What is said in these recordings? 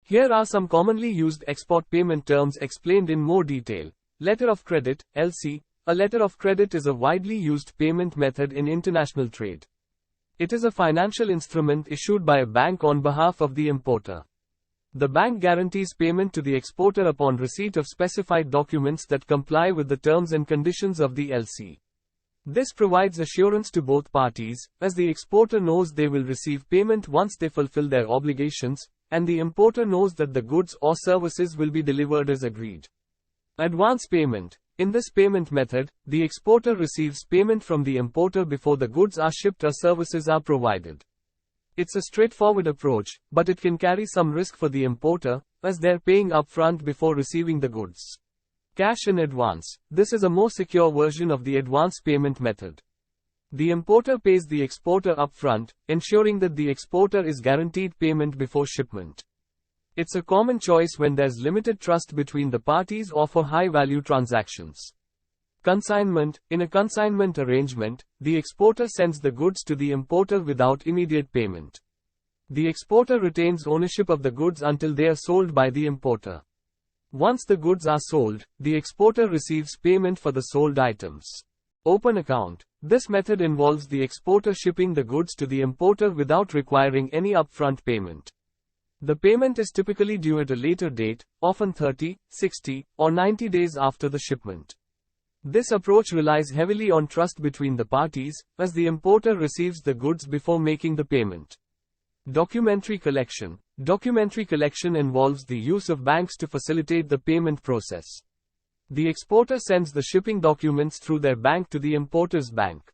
Here are some commonly used export payment terms explained in more detail. Letter of credit, LC. A letter of credit is a widely used payment method in international trade. It is a financial instrument issued by a bank on behalf of the importer. The bank guarantees payment to the exporter upon receipt of specified documents that comply with the terms and conditions of the LC. This provides assurance to both parties, as the exporter knows they will receive payment once they fulfill their obligations, and the importer knows that the goods or services will be delivered as agreed. Advance payment. In this payment method, the exporter receives payment from the importer before the goods are shipped or services are provided. It's a straightforward approach, but it can carry some risk for the importer, as they're paying upfront before receiving the goods. Cash in advance. This is a more secure version of the advance payment method. The importer pays the exporter upfront, ensuring that the exporter is guaranteed payment before shipment. It's a common choice when there's limited trust between the parties or for high-value transactions. Consignment. In a consignment arrangement, the exporter sends the goods to the importer without immediate payment. The exporter retains ownership of the goods until they are sold by the importer. Once the goods are sold, the exporter receives payment for the sold items. Open account. This method involves the exporter shipping the goods to the importer without requiring any upfront payment. The payment is typically due at a later date, often 30, 60, or 90 days after the shipment. This approach relies heavily on trust between the parties, as the importer receives the goods before making the payment. Documentary collection. Documentary collection involves the use of banks to facilitate the payment process. The exporter sends the shipping documents through their bank to the importer's bank.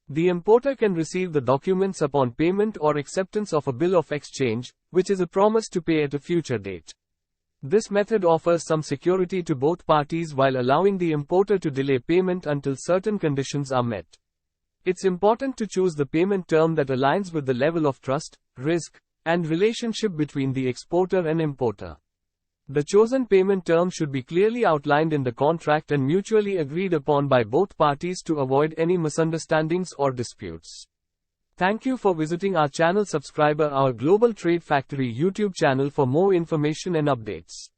The importer can receive the documents upon payment or acceptance of a bill of exchange, which is a promise to pay at a future date. This method offers some security to both parties while allowing the importer to delay payment until certain conditions are met. It's important to choose the payment term that aligns with the level of trust, risk, and relationship between the exporter and importer. The chosen payment term should be clearly outlined in the contract and mutually agreed upon by both parties to avoid any misunderstandings or disputes. Thank you for visiting our channel. Subscribe our Global Trade Factory YouTube channel for more information and updates.